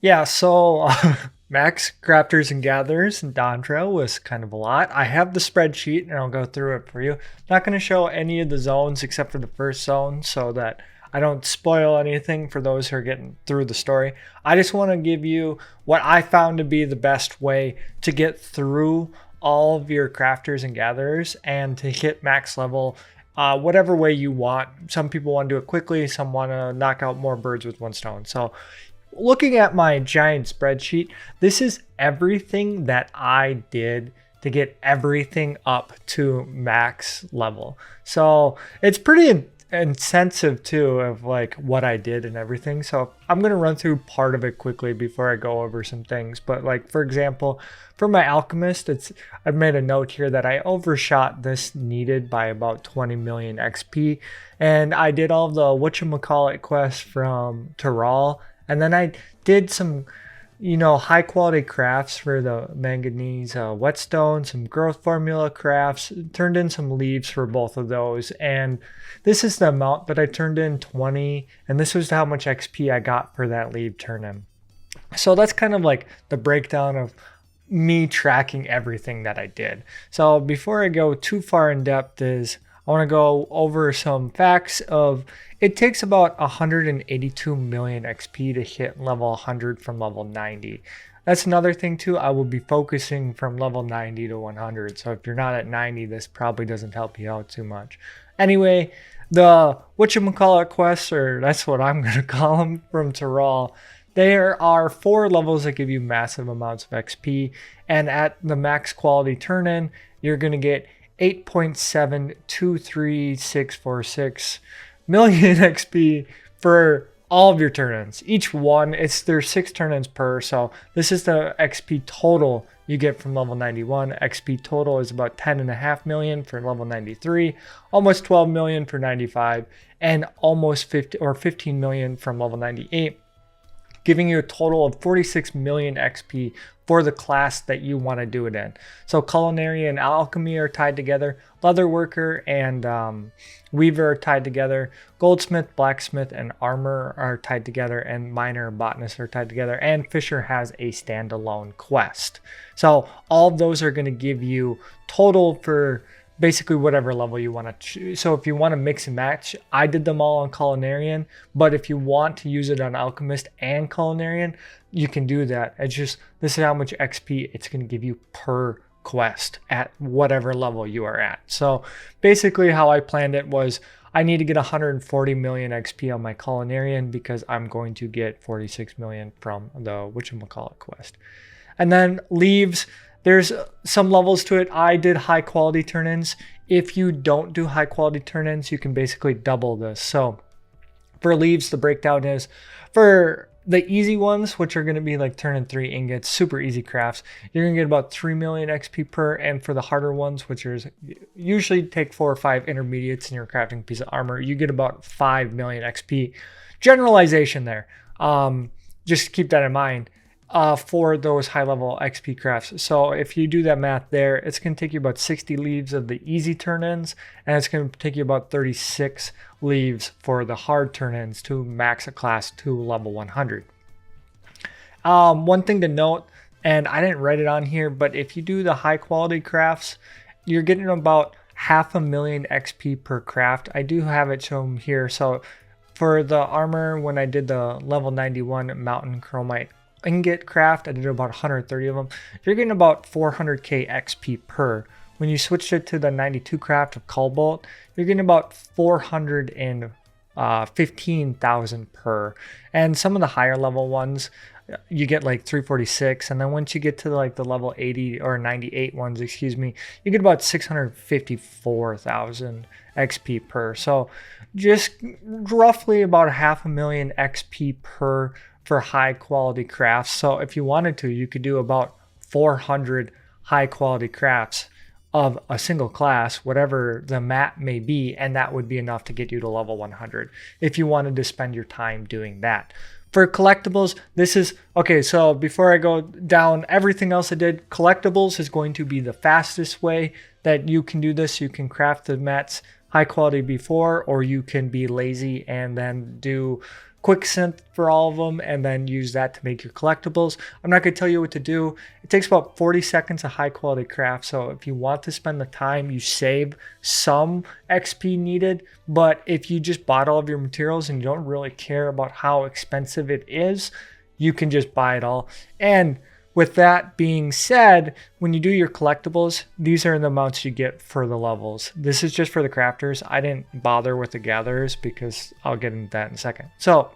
Yeah, so Max Crafters and Gatherers and Dawntrail was kind of a lot. I have the spreadsheet and I'll go through it for you. Not going to show any of the zones except for the first zone so that I don't spoil anything for those who are getting through the story. I just want to give you what I found to be the best way to get through all of your crafters and gatherers and to hit max level whatever way you want. Some people want to do it quickly, some want to knock out more birds with one stone. So looking at my giant spreadsheet, this is everything that I did to get everything up to max level. So it's pretty intensive too of like what I did and everything. So I'm going to run through part of it quickly before I go over some things. But like, for example, for my alchemist, I've made a note here that I overshot this needed by about 20 million XP. And I did all the whatchamacallit quests from Terral. And then I did some, high quality crafts for the manganese whetstone, some growth formula crafts, turned in some leaves for both of those. And this is the amount that I turned in, 20. And this was how much XP I got for that leaf turn in. So that's kind of like the breakdown of me tracking everything that I did. So before I go too far in depth I want to go over some facts of it takes about 182 million XP to hit level 100 from level 90. That's another thing too. I will be focusing from level 90 to 100. So if you're not at 90, this probably doesn't help you out too much. Anyway, the whatchamacallit quests, or that's what I'm going to call them, from Terral, there are 4 levels that give you massive amounts of XP. And at the max quality turn-in, you're going to get 8.723646 million XP for all of your turn-ins. Each one, there's 6 turn-ins per, so this is the XP total you get from level 91. XP total is about 10.5 million for level 93, almost 12 million for 95, and almost 15 million from level 98, giving you a total of 46 million XP for the class that you want to do it in. So culinary and alchemy are tied together. Leatherworker and weaver are tied together. Goldsmith, blacksmith, and armor are tied together. And miner and botanist are tied together. And fisher has a standalone quest. So all of those are going to give you total for basically whatever level you want to choose. So if you want to mix and match, I did them all on Culinarian, but if you want to use it on Alchemist and Culinarian, you can do that. It's just, this is how much XP it's going to give you per quest at whatever level you are at. So basically how I planned it was I need to get 140 million XP on my Culinarian because I'm going to get 46 million from the whatchamacallit quest. And then leaves, there's some levels to it. I did high quality turn-ins. If you don't do high quality turn-ins, you can basically double this. So for leaves, the breakdown is for the easy ones, which are going to be like turn-in 3 ingots, super easy crafts, you're going to get about 3 million XP per. And for the harder ones, which is usually take 4 or 5 intermediates in your crafting piece of armor, you get about 5 million XP. Generalization there. Just keep that in mind. For those high-level XP crafts. So if you do that math there, it's going to take you about 60 leaves of the easy turn-ins, and it's going to take you about 36 leaves for the hard turn-ins to max a class to level 100. One thing to note, and I didn't write it on here, but if you do the high-quality crafts, you're getting about 500,000 XP per craft. I do have it shown here. So for the armor, when I did the level 91 mountain chromite ingot craft, I did about 130 of them. You're getting about 400k XP per. When you switched it to the 92 craft of Cobalt, you're getting about 415,000 per. And some of the higher level ones, you get like 346. And then once you get to like the level 80 or 98 ones, excuse me, you get about 654,000 XP per. So just roughly about 500,000 XP per for high quality crafts. So if you wanted to, you could do about 400 high quality crafts of a single class, whatever the map may be, and that would be enough to get you to level 100 if you wanted to spend your time doing that. For collectibles, this is, okay, so before I go down everything else I did, collectibles is going to be the fastest way that you can do this. You can craft the mats high quality before, or you can be lazy and then do quick synth for all of them, and then use that to make your collectibles. I'm not going to tell you what to do. It takes about 40 seconds of high quality craft. So if you want to spend the time, you save some XP needed. But if you just bought all of your materials and you don't really care about how expensive it is, you can just buy it all. And with that being said, when you do your collectibles, these are the amounts you get for the levels. This is just for the crafters. I didn't bother with the gatherers because I'll get into that in a second. So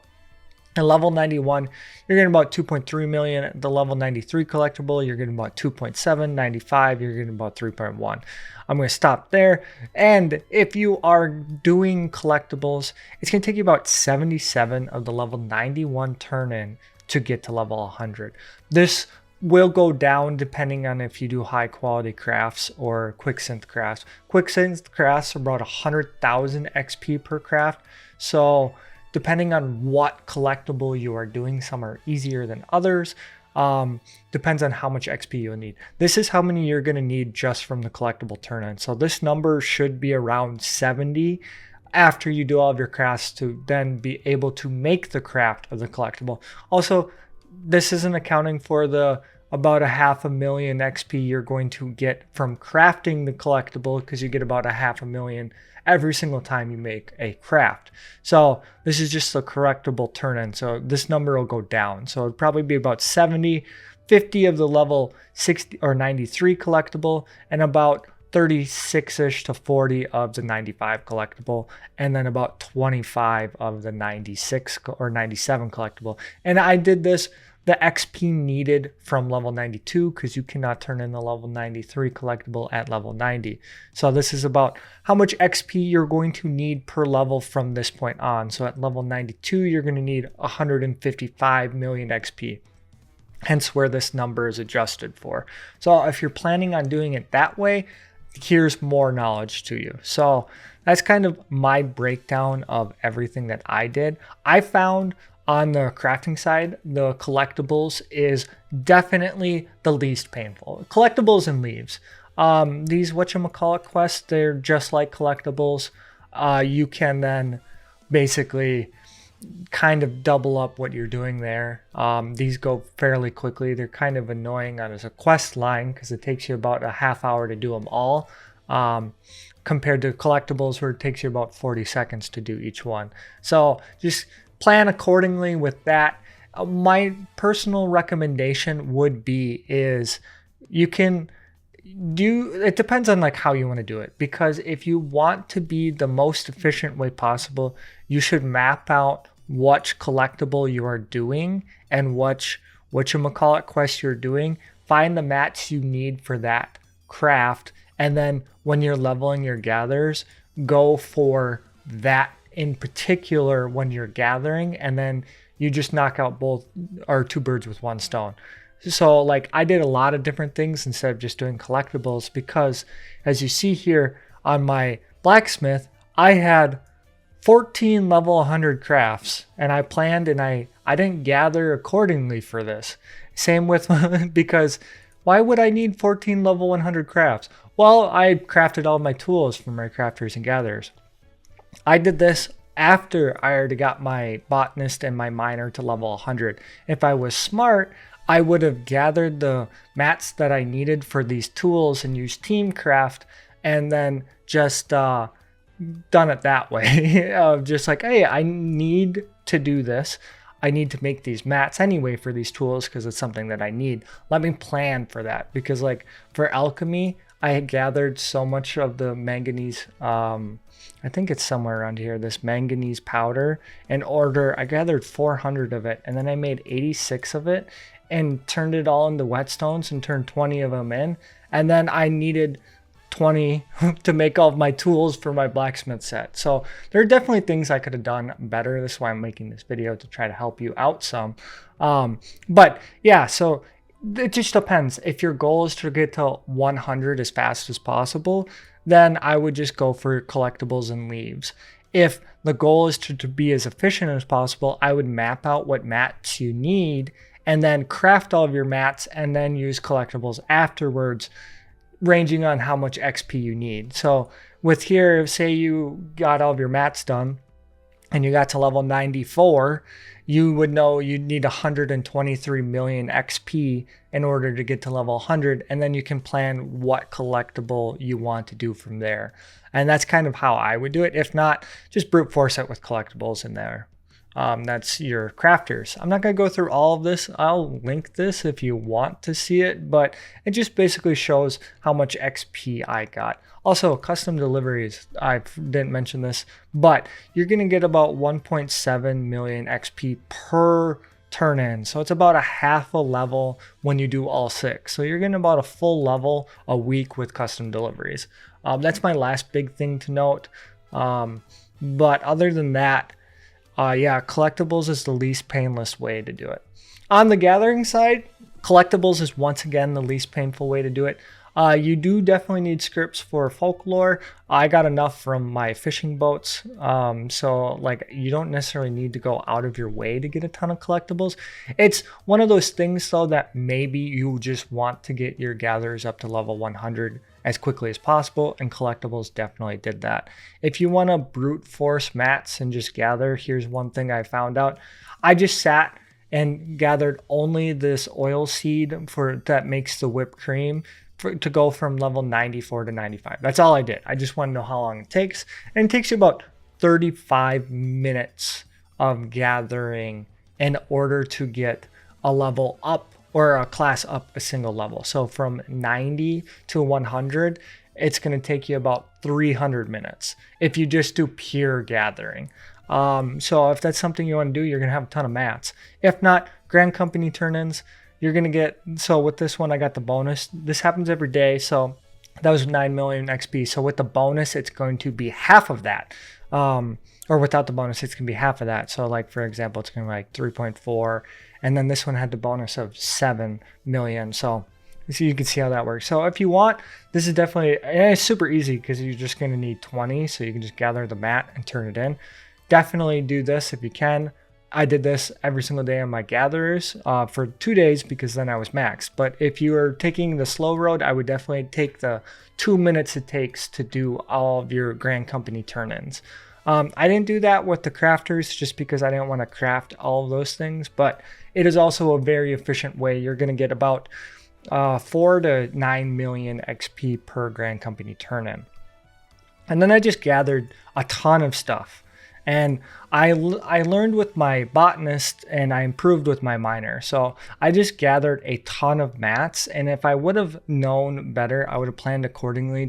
at level 91, you're getting about 2.3 million. At the level 93 collectible, you're getting about 2.7. 95, you're getting about 3.1. I'm going to stop there. And if you are doing collectibles, it's going to take you about 77 of the level 91 turn-in to get to level 100. This will go down depending on if you do high quality crafts or quick synth crafts. Quick synth crafts are about 100,000 XP per craft. So depending on what collectible you are doing, some are easier than others. Depends on how much XP you'll need. This is how many you're going to need just from the collectible turn-in. So this number should be around 70 after you do all of your crafts to then be able to make the craft of the collectible. Also, this isn't accounting for the about 500,000 XP you're going to get from crafting the collectible, because you get about 500,000 every single time you make a craft. So this is just the collectible turn-in. So this number will go down. So it'd probably be about 70, 50 of the level 60 or 93 collectible, and about 36-ish to 40 of the 95 collectible, and then about 25 of the 96 or 97 collectible. And I did this, the XP needed from level 92, because you cannot turn in the level 93 collectible at level 90. So this is about how much XP you're going to need per level from this point on. So at level 92, you're going to need 155 million XP. Hence where this number is adjusted for. So if you're planning on doing it that way, here's more knowledge to you. So that's kind of my breakdown of everything that I did. I found on the crafting side, the collectibles is definitely the least painful. Collectibles and leaves. These whatchamacallit quests, they're just like collectibles. You can then basically kind of double up what you're doing there. These go fairly quickly. They're kind of annoying as a quest line because it takes you about a half hour to do them all, compared to collectibles where it takes you about 40 seconds to do each one. So just plan accordingly with that. My personal recommendation would be is you can do, it depends on like how you want to do it, because if you want to be the most efficient way possible, you should map out which collectible you are doing and whatchamacallit quest you're doing. Find the mats you need for that craft, and then when you're leveling your gatherers, go for that in particular when you're gathering, and then you just knock out both or two birds with one stone. So like I did a lot of different things instead of just doing collectibles, because as you see here on my blacksmith, I had 14 level 100 crafts, and I planned and I didn't gather accordingly for this. Same with, because why would I need 14 level 100 crafts? Well, I crafted all my tools for my crafters and gatherers. I did this after I already got my botanist and my miner to level 100. If I was smart, I would have gathered the mats that I needed for these tools and used Teamcraft, and then just done it that way. Just like, hey, I need to do this. I need to make these mats anyway for these tools because it's something that I need. Let me plan for that, because like for alchemy, I had gathered so much of the manganese, I think it's somewhere around here, this manganese powder in order. I gathered 400 of it, and then I made 86 of it and turned it all into whetstones and turned 20 of them in. And then I needed 20 to make all of my tools for my blacksmith set. So there are definitely things I could have done better. This is why I'm making this video, to try to help you out some. But yeah, so it just depends. If your goal is to get to 100 as fast as possible, then I would just go for collectibles and leaves. If the goal is to be as efficient as possible, I would map out what mats you need and then craft all of your mats and then use collectibles afterwards, ranging on how much XP you need. So with here, say you got all of your mats done, and you got to level 94, you would know you'd need 123 million XP in order to get to level 100, and then you can plan what collectible you want to do from there. And that's kind of how I would do it. If not, just brute force it with collectibles in there. That's your crafters. I'm not going to go through all of this. I'll link this if you want to see it, but it just basically shows how much XP I got. Also, custom deliveries, I didn't mention this, but you're going to get about 1.7 million XP per turn in. So it's about a half a level when you do all 6. So you're getting about a full level a week with custom deliveries. That's my last big thing to note. But other than that, yeah, collectibles is the least painless way to do it. On the gathering side, collectibles is once again the least painful way to do it. You do definitely need scripts for folklore. I got enough from my fishing boats. So like you don't necessarily need to go out of your way to get a ton of collectibles. It's one of those things though that maybe you just want to get your gatherers up to level 100 as quickly as possible, and collectibles definitely did that. If you want to brute force mats and just gather, here's one thing I found out. I just sat and gathered only this oil seed that makes the whipped cream to go from level 94 to 95. That's all I did. I just want to know how long it takes. And it takes you about 35 minutes of gathering in order to get a level up or a class up a single level. So from 90 to 100, it's going to take you about 300 minutes if you just do pure gathering. So if that's something you want to do, you're going to have a ton of mats. If not, Grand Company turn-ins, you're going to get, so with this one, I got the bonus. This happens every day. So that was 9 million XP. So with the bonus, it's going to be half of that. Or without the bonus, it's going to be half of that. So like, for example, it's going to be like 3.4. And then this one had the bonus of 7 million. So you can see how that works. So if you want, this is definitely, it's super easy because you're just going to need 20. So you can just gather the mat and turn it in. Definitely do this if you can. I did this every single day on my gatherers for 2 days because then I was maxed. But if you are taking the slow road, I would definitely take the 2 minutes it takes to do all of your Grand Company turn-ins. I didn't do that with the crafters just because I didn't want to craft all of those things, but it is also a very efficient way. You're going to get about 4 to 9 million XP per Grand Company turn-in. And then I just gathered a ton of stuff. And I learned with my botanist and I improved with my miner. So I just gathered a ton of mats. And if I would have known better, I would have planned accordingly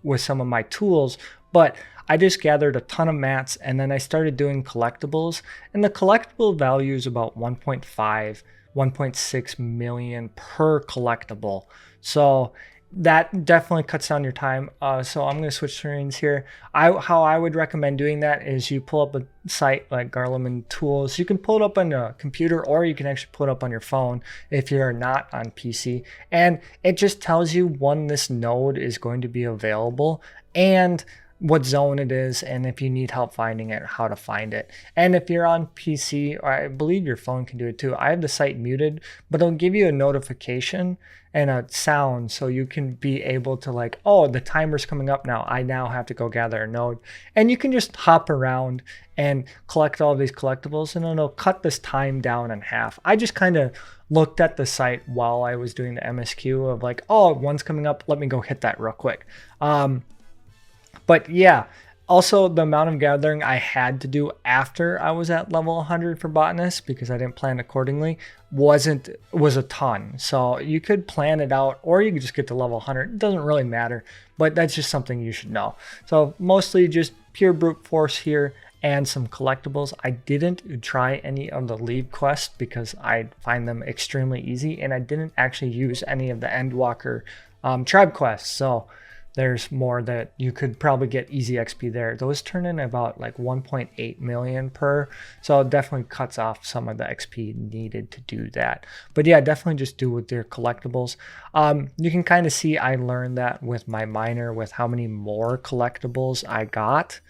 with some of my tools. But I just gathered a ton of mats and then I started doing collectibles. And the collectible value is about 1.5, 1.6 million per collectible. So that definitely cuts down your time. So I'm going to switch screens here. How I would recommend doing that is you pull up a site like Garlemald Tools. You can pull it up on a computer or you can actually pull it up on your phone if you're not on PC. And it just tells you when this node is going to be available and what zone it is, and if you need help finding it, how to find it. And if you're on PC, or I believe your phone can do it too. I have the site muted, but it'll give you a notification and a sound so you can be able to like, oh, the timer's coming up now. I now have to go gather a node. And you can just hop around and collect all of these collectibles and it'll cut this time down in half. I just kind of looked at the site while I was doing the MSQ of like, oh, one's coming up. Let me go hit that real quick. But yeah, also the amount of gathering I had to do after I was at level 100 for botanist because I didn't plan accordingly was a ton. So you could plan it out or you could just get to level 100. It doesn't really matter, but that's just something you should know. So mostly just pure brute force here and some collectibles. I didn't try any of the leave quests because I find them extremely easy and I didn't actually use any of the Endwalker tribe quests. So there's more that you could probably get easy XP there. Those turn in about like 1.8 million per. So it definitely cuts off some of the XP needed to do that. But yeah, definitely just do with your collectibles. You can kind of see I learned that with my miner with how many more collectibles I got.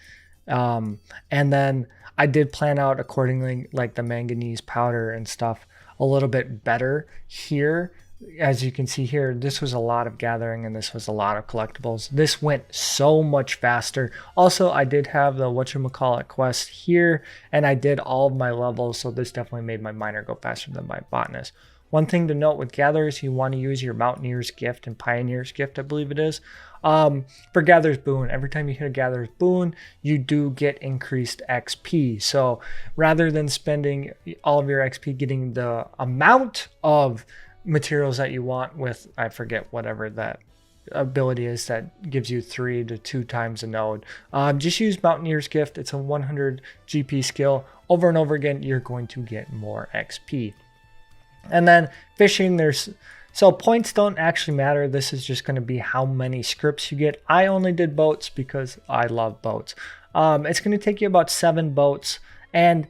And then I did plan out accordingly, like the manganese powder and stuff a little bit better here as you can see here, this was a lot of gathering and this was a lot of collectibles. This went so much faster. Also, I did have the whatchamacallit quest here, and I did all of my levels, so this definitely made my miner go faster than my botanist. One thing to note with gatherers, you want to use your Mountaineer's Gift and Pioneer's Gift, I believe it is. For Gatherer's Boon, every time you hit a Gatherer's Boon, you do get increased XP. So rather than spending all of your XP getting the amount of materials that you want with, I forget whatever that ability is that gives you 3 to 2 times a node, just use Mountaineer's Gift. It's a 100 GP skill. Over and over again, you're going to get more XP. And then fishing, so points don't actually matter. This is just going to be how many scripts you get. I only did boats because I love boats. It's going to take you about 7 boats, and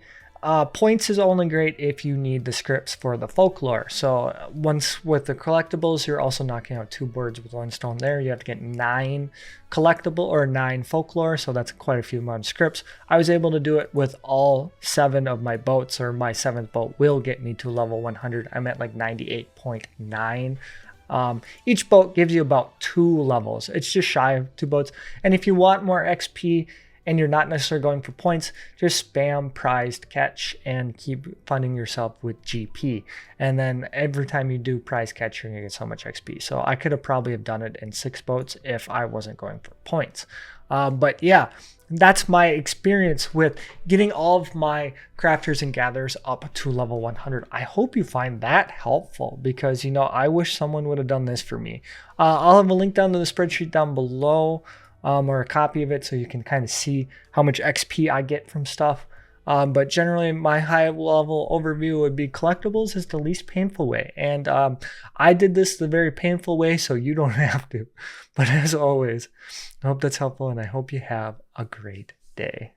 points is only great if you need the scripts for the folklore. So once with the collectibles, you're also knocking out 2 birds with 1 stone there. You have to get 9 collectible or 9 folklore, so that's quite a few amount of scripts. I was able to do it with all 7 of my boats, or my 7th boat will get me to level 100. I'm at like 98.9. Each boat gives you about 2 levels. It's just shy of 2 boats. And if you want more XP, and you're not necessarily going for points, just spam prized catch and keep funding yourself with GP. And then every time you do prize catch, you're gonna get so much XP. So I could have probably have done it in 6 boats if I wasn't going for points. But yeah, that's my experience with getting all of my crafters and gatherers up to level 100. I hope you find that helpful, because, you know, I wish someone would have done this for me. I'll have a link down to the spreadsheet down below, or a copy of it, so you can kind of see how much XP I get from stuff. But generally, my high level overview would be collectibles is the least painful way. And I did this the very painful way, so you don't have to. But as always, I hope that's helpful, and I hope you have a great day.